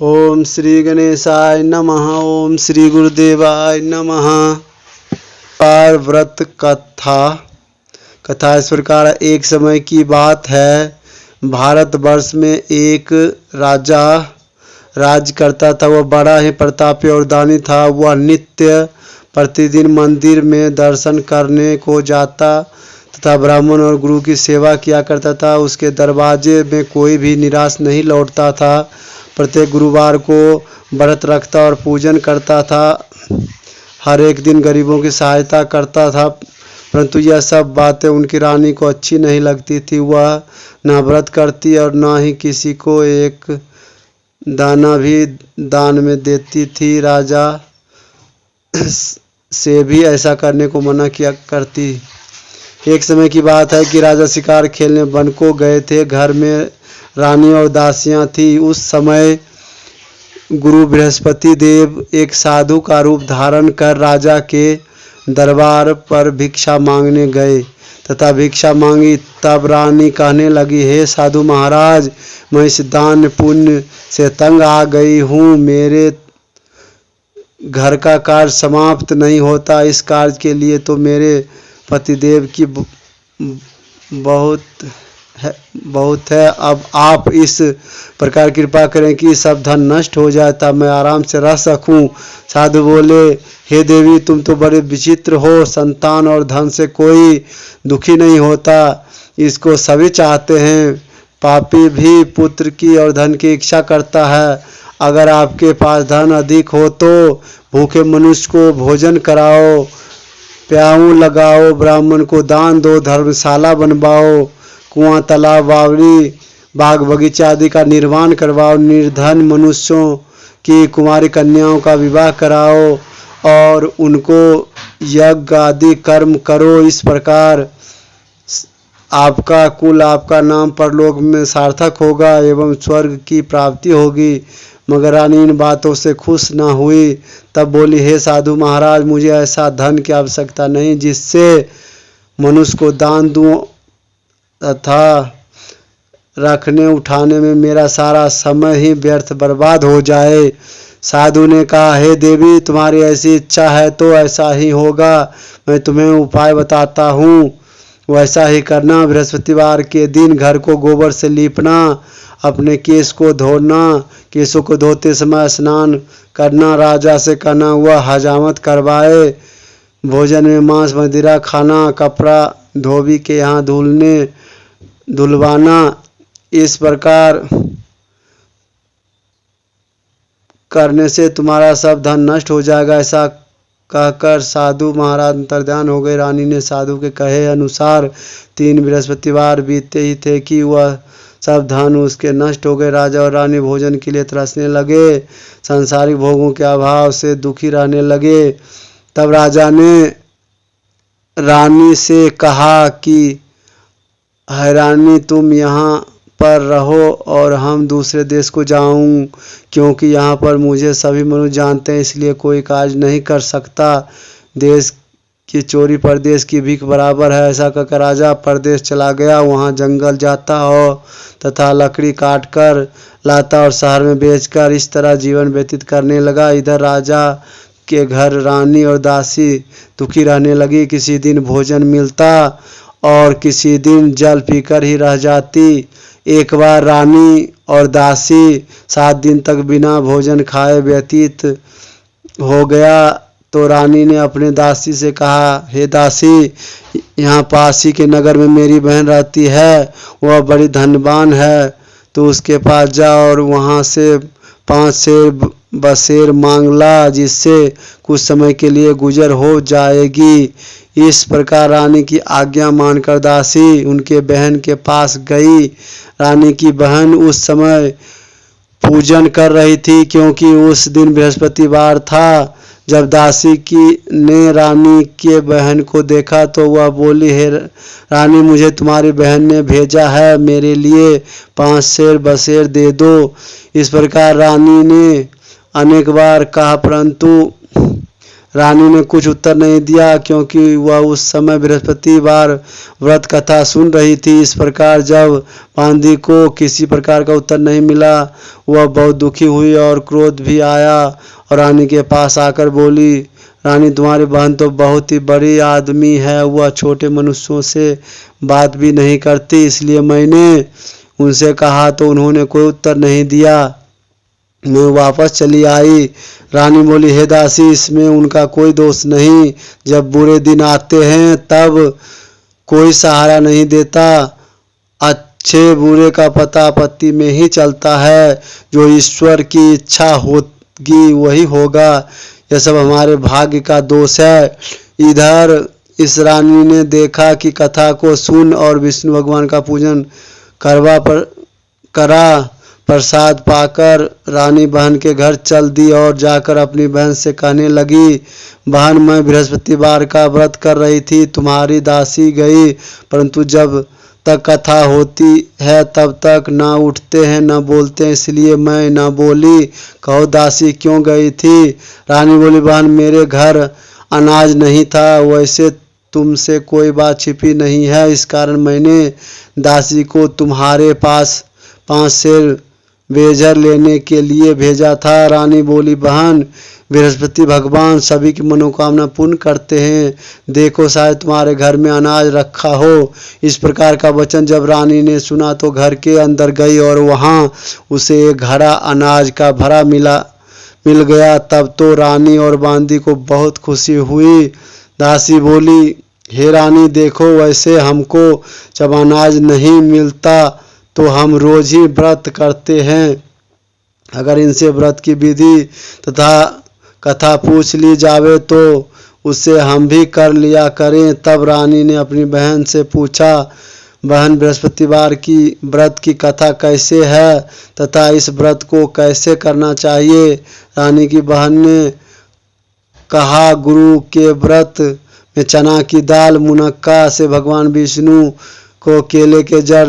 ओम श्री गणेशाय नमः। ओम श्री गुरुदेवाय नमः। पार व्रत कथा इस प्रकार। एक समय की बात है, भारतवर्ष में एक राजा राज करता था। वह बड़ा ही प्रतापी और दानी था। वह नित्य प्रतिदिन मंदिर में दर्शन करने को जाता तथा ब्राह्मण और गुरु की सेवा किया करता था। उसके दरवाजे में कोई भी निराश नहीं लौटता था। प्रत्येक गुरुवार को व्रत रखता और पूजन करता था। हर एक दिन गरीबों की सहायता करता था। परंतु यह सब बातें उनकी रानी को अच्छी नहीं लगती थी। वह न व्रत करती और न ही किसी को एक दाना भी दान में देती थी। राजा से भी ऐसा करने को मना किया करती। एक समय की बात है कि राजा शिकार खेलने वन को गए थे। घर में रानी और दासियां थी। उस समय गुरु बृहस्पति देव एक साधु का रूप धारण कर राजा के दरबार पर भिक्षा मांगने गए तथा भिक्षा मांगी। तब रानी कहने लगी, हे साधु महाराज, मैं इस दान पुण्य से तंग आ गई हूँ। मेरे घर का कार्य समाप्त नहीं होता। इस कार्य के लिए तो मेरे पतिदेव की बहुत है। अब आप इस प्रकार कृपा करें कि सब धन नष्ट हो जाए तब मैं आराम से रह सकूं। साधु बोले, हे देवी, तुम तो बड़े विचित्र हो। संतान और धन से कोई दुखी नहीं होता, इसको सभी चाहते हैं। पापी भी पुत्र की और धन की इच्छा करता है। अगर आपके पास धन अधिक हो तो भूखे मनुष्य को भोजन कराओ, प्याऊ लगाओ, ब्राह्मण को दान दो, धर्मशाला बनवाओ, कुआं, तालाब, बावड़ी, बाग बगीचा आदि का निर्माण करवाओ, निर्धन मनुष्यों की कुमारी कन्याओं का विवाह कराओ और उनको यज्ञ आदि कर्म करो। इस प्रकार आपका कुल, आपका नाम परलोक में सार्थक होगा एवं स्वर्ग की प्राप्ति होगी। मगर रानी इन बातों से खुश न हुई। तब बोली, हे साधु महाराज, मुझे ऐसा धन की आवश्यकता नहीं जिससे मनुष्य को दान दूं तथा रखने उठाने में मेरा सारा समय ही व्यर्थ बर्बाद हो जाए। साधु ने कहा, हे देवी, तुम्हारी ऐसी इच्छा है तो ऐसा ही होगा। मैं तुम्हें उपाय बताता हूँ, वैसा ही करना। बृहस्पतिवार के दिन घर को गोबर से लीपना, अपने केश को धोना, केशों को धोते समय स्नान करना, राजा से कहना वह हजामत करवाए, भोजन में मांस मदिरा खाना, कपड़ा धोबी के यहाँ धुलवाना। इस प्रकार करने से तुम्हारा सब धन नष्ट हो जाएगा। ऐसा कहकर साधु महाराज अंतर्ध्यान हो गए। रानी ने साधु के कहे अनुसार 3 बृहस्पतिवार बीतते ही थे कि वह सब धन उसके नष्ट हो गए। राजा और रानी भोजन के लिए तरसने लगे, सांसारिक भोगों के अभाव से दुखी रहने लगे। तब राजा ने रानी से कहा कि है रानी, तुम यहाँ पर रहो और हम दूसरे देश को जाऊं, क्योंकि यहाँ पर मुझे सभी मनुष्य जानते हैं, इसलिए कोई कार्य नहीं कर सकता। देश की चोरी परदेश की भीख बराबर है। ऐसा कहकर राजा परदेश चला गया। वहाँ जंगल जाता हो तथा लकड़ी काट कर लाता और शहर में बेचकर इस तरह जीवन व्यतीत करने लगा। इधर राजा के घर रानी और दासी दुखी रहने लगी। किसी दिन भोजन मिलता और किसी दिन जल पीकर ही रह जाती। एक बार रानी और दासी 7 दिन तक बिना भोजन खाए व्यतीत हो गया तो रानी ने अपने दासी से कहा, हे दासी, यहाँ पास ही के नगर में मेरी बहन रहती है, वह बड़ी धनवान है। तो उसके पास जा और वहाँ से 5 सेर बसेर मांग ला, जिससे कुछ समय के लिए गुजर हो जाएगी। इस प्रकार रानी की आज्ञा मानकर दासी उनके बहन के पास गई। रानी की बहन उस समय पूजन कर रही थी, क्योंकि उस दिन बृहस्पतिवार था। जब दासी ने रानी के बहन को देखा तो वह बोली, हे रानी, मुझे तुम्हारी बहन ने भेजा है, मेरे लिए 5 सेर बसेर दे दो। इस प्रकार रानी ने अनेक बार कहा, परंतु रानी ने कुछ उत्तर नहीं दिया, क्योंकि वह उस समय बृहस्पतिवार व्रत कथा सुन रही थी। इस प्रकार जब बांदी को किसी प्रकार का उत्तर नहीं मिला, वह बहुत दुखी हुई और क्रोध भी आया और रानी के पास आकर बोली, रानी, तुम्हारी बहन तो बहुत ही बड़ी आदमी है, वह छोटे मनुष्यों से बात भी नहीं करती, इसलिए मैंने उनसे कहा तो उन्होंने कोई उत्तर नहीं दिया, मैं वापस चली आई। रानी बोली, हे दासी, इसमें उनका कोई दोष नहीं। जब बुरे दिन आते हैं तब कोई सहारा नहीं देता। अच्छे बुरे का पता आपत्ति में ही चलता है। जो ईश्वर की इच्छा होगी वही होगा। यह सब हमारे भाग्य का दोष है। इधर इस रानी ने देखा कि कथा को सुन और विष्णु भगवान का पूजन करा। प्रसाद पाकर रानी बहन के घर चल दी और जाकर अपनी बहन से कहने लगी, बहन, मैं बृहस्पतिवार का व्रत कर रही थी, तुम्हारी दासी गई, परंतु जब तक कथा होती है तब तक न उठते हैं न बोलते हैं, इसलिए मैं न बोली। कहो दासी क्यों गई थी? रानी बोली, बहन, मेरे घर अनाज नहीं था, वैसे तुमसे कोई बात छिपी नहीं है, इस कारण मैंने दासी को तुम्हारे पास 5 सेर बेजर लेने के लिए भेजा था। रानी बोली, बहन, बृहस्पति भगवान सभी की मनोकामना पूर्ण करते हैं, देखो शायद तुम्हारे घर में अनाज रखा हो। इस प्रकार का वचन जब रानी ने सुना तो घर के अंदर गई और वहाँ उसे एक घड़ा अनाज का भरा मिल गया। तब तो रानी और बांदी को बहुत खुशी हुई। दासी बोली, हे रानी, देखो, वैसे हमको जब अनाज नहीं मिलता तो हम रोज ही व्रत करते हैं। अगर इनसे व्रत की विधि तथा कथा पूछ ली जावे तो उससे हम भी कर लिया करें। तब रानी ने अपनी बहन से पूछा, बहन, बृहस्पतिवार की व्रत की कथा कैसे है तथा इस व्रत को कैसे करना चाहिए? रानी की बहन ने कहा, गुरु के व्रत में चना की दाल, मुनक्का से भगवान विष्णु को केले के जड़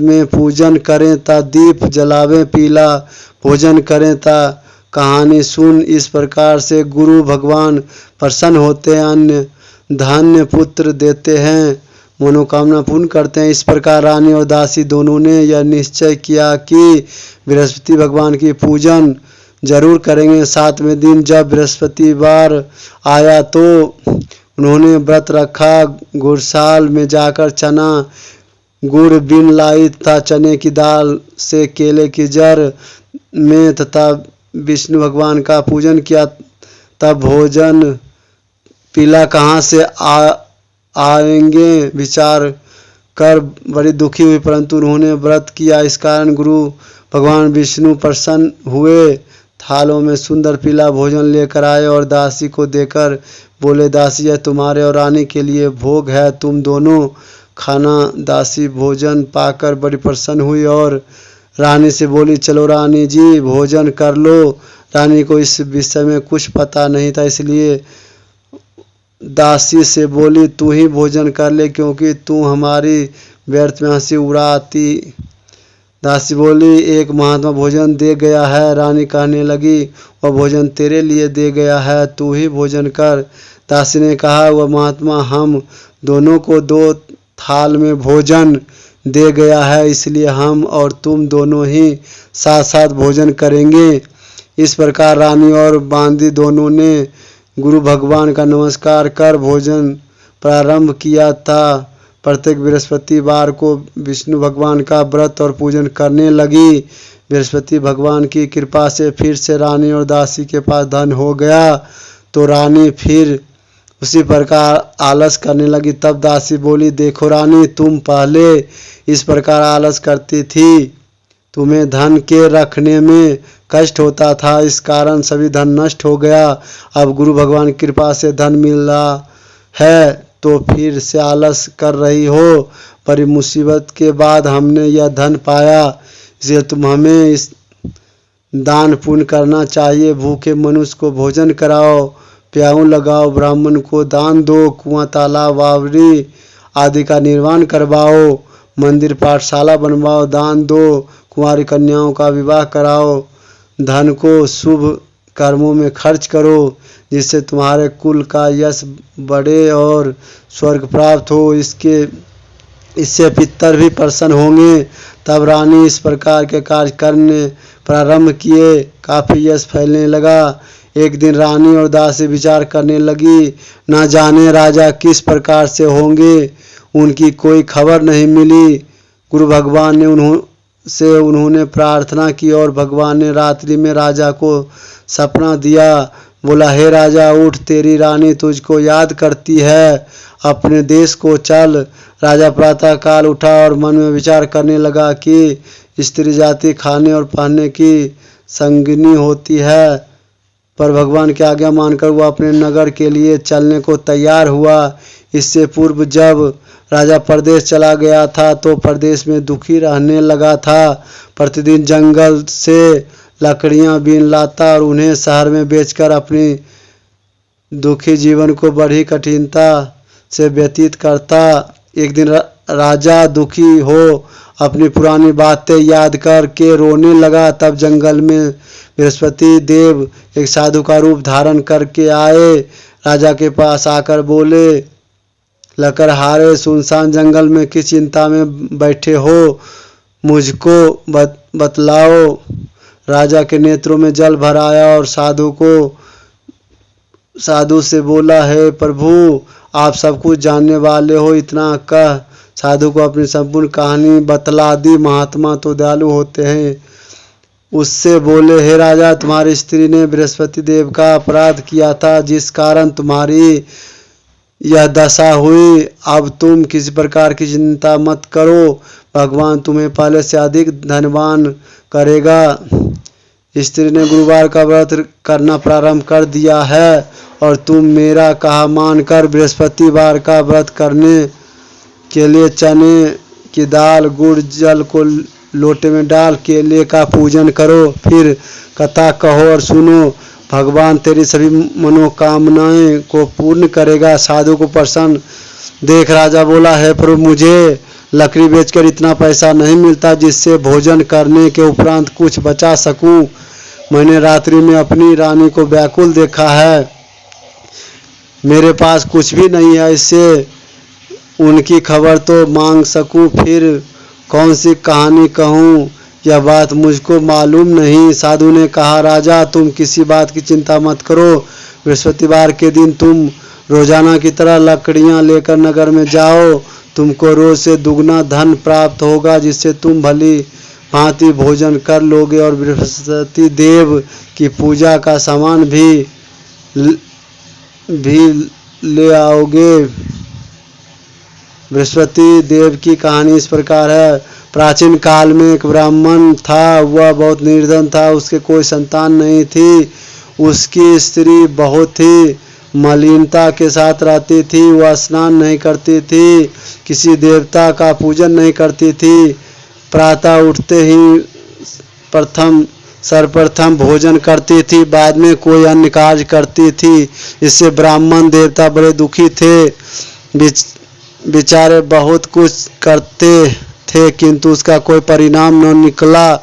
में पूजन करें ता दीप जलावें, पीला भोजन करें ता कहानी सुन। इस प्रकार से गुरु भगवान प्रसन्न होते हैं, अन्य धन्य पुत्र देते हैं, मनोकामना पूर्ण करते हैं। इस प्रकार रानी और दासी दोनों ने यह निश्चय किया कि बृहस्पति भगवान की पूजन जरूर करेंगे। 7वें दिन जब बृहस्पतिवार आया तो उन्होंने व्रत रखा। गुड़साल में जाकर चना गुड़ बिन लाई तथा चने की दाल से केले की जड़ में तथा विष्णु भगवान का पूजन किया। तब भोजन पीला कहाँ से आएंगे विचार कर बड़ी दुखी हुई, परंतु उन्होंने व्रत किया, इस कारण गुरु भगवान विष्णु प्रसन्न हुए। थालों में सुंदर पीला भोजन लेकर आए और दासी को देकर बोले, दासी, यह तुम्हारे और रानी के लिए भोग है, तुम दोनों खाना। दासी भोजन पाकर बड़ी प्रसन्न हुई और रानी से बोली, चलो रानी जी, भोजन कर लो। रानी को इस विषय में कुछ पता नहीं था, इसलिए दासी से बोली, तू ही भोजन कर ले, क्योंकि तू हमारी व्यर्थ में हंसी उड़ाती। दासी बोली, एक महात्मा भोजन दे गया है। रानी कहने लगी, वह भोजन तेरे लिए दे गया है, तू ही भोजन कर। दासी ने कहा, वह महात्मा हम दोनों को 2 थाल में भोजन दे गया है, इसलिए हम और तुम दोनों ही साथ साथ भोजन करेंगे। इस प्रकार रानी और बांदी दोनों ने गुरु भगवान का नमस्कार कर भोजन प्रारंभ किया था। प्रत्येक बृहस्पतिवार को विष्णु भगवान का व्रत और पूजन करने लगी। बृहस्पति भगवान की कृपा से फिर से रानी और दासी के पास धन हो गया, तो रानी फिर उसी प्रकार आलस करने लगी। तब दासी बोली, देखो रानी, तुम पहले इस प्रकार आलस करती थी, तुम्हें धन के रखने में कष्ट होता था, इस कारण सभी धन नष्ट हो गया। अब गुरु भगवान की कृपा से धन मिल रहा है तो फिर से आलस कर रही हो। बड़ी मुसीबत के बाद हमने यह धन पाया, इसलिए तुम हमें इस दान पुण्य करना चाहिए। भूखे मनुष्य को भोजन कराओ, प्याऊ लगाओ, ब्राह्मण को दान दो, कुआं तालाब वावड़ी आदि का निर्माण करवाओ, मंदिर पाठशाला बनवाओ, दान दो, कुंवारी कन्याओं का विवाह कराओ, धन को शुभ कर्मों में खर्च करो, जिससे तुम्हारे कुल का यश बढ़े और स्वर्ग प्राप्त हो। इससे पितर भी प्रसन्न होंगे। तब रानी इस प्रकार के कार्य करने प्रारंभ किए। काफी यश फैलने लगा। एक दिन रानी और दासी विचार करने लगी, न जाने राजा किस प्रकार से होंगे, उनकी कोई खबर नहीं मिली। गुरु भगवान ने उन्होंने प्रार्थना की और भगवान ने रात्रि में राजा को सपना दिया। बोला, हे राजा उठ, तेरी रानी तुझको याद करती है, अपने देश को चल। राजा प्रातः काल उठा और मन में विचार करने लगा कि स्त्री जाति खाने और पहनने की संगिनी होती है, पर भगवान की आज्ञा मानकर वह अपने नगर के लिए चलने को तैयार हुआ। इससे पूर्व जब राजा परदेश चला गया था तो परदेश में दुखी रहने लगा था। प्रतिदिन जंगल से लकड़ियां बीन लाता और उन्हें शहर में बेचकर अपनी दुखी जीवन को बड़ी कठिनता से व्यतीत करता। एक दिन राजा दुखी हो अपनी पुरानी बातें याद करके रोने लगा। तब जंगल में बृहस्पति देव एक साधु का रूप धारण करके आए। राजा के पास आकर बोले, लकड़हारे सुनसान जंगल में किस चिंता में बैठे हो, मुझको बतलाओ। राजा के नेत्रों में जल भर आया और साधु से बोला, है प्रभु आप सब कुछ जानने वाले हो। इतना कह साधु को अपनी संपूर्ण कहानी बतला दी। महात्मा तो दयालु होते हैं। उससे बोले, हे राजा, तुम्हारी स्त्री ने बृहस्पति देव का अपराध किया था, जिस कारण तुम्हारी यह दशा हुई। अब तुम किसी प्रकार की चिंता मत करो, भगवान तुम्हें पहले से अधिक धनवान करेगा। स्त्री ने गुरुवार का व्रत करना प्रारंभ कर दिया है और तुम मेरा कहा मानकर बृहस्पतिवार का व्रत करने के लिए चने की दाल गुड़ जल को लोटे में डाल केले का पूजन करो। फिर कथा कहो और सुनो, भगवान तेरी सभी मनोकामनाएं को पूर्ण करेगा। साधु को प्रसन्न देख राजा बोला, है प्रभु, मुझे लकड़ी बेचकर इतना पैसा नहीं मिलता जिससे भोजन करने के उपरांत कुछ बचा सकूं। मैंने रात्रि में अपनी रानी को व्याकुल देखा है, मेरे पास कुछ भी नहीं है, इससे उनकी खबर तो मांग सकूं। फिर कौन सी कहानी कहूं, यह बात मुझको मालूम नहीं। साधु ने कहा, राजा तुम किसी बात की चिंता मत करो। बृहस्पतिवार के दिन तुम रोजाना की तरह लकड़ियां लेकर नगर में जाओ। तुमको रोज से दुगना धन प्राप्त होगा, जिससे तुम भली भांति भोजन कर लोगे और बृहस्पति देव की पूजा का सामान भी ले आओगे। बृहस्पति देव की कहानी इस प्रकार है। प्राचीन काल में एक ब्राह्मण था। वह बहुत निर्धन था, उसके कोई संतान नहीं थी। उसकी स्त्री बहुत ही मलिनता के साथ रहती थी। वह स्नान नहीं करती थी, किसी देवता का पूजन नहीं करती थी। प्रातः उठते ही सर्वप्रथम भोजन करती थी, बाद में कोई अन्य कार्य करती थी। इससे ब्राह्मण देवता बड़े दुखी थे। बेचारे बहुत कुछ करते थे किंतु उसका कोई परिणाम न निकला।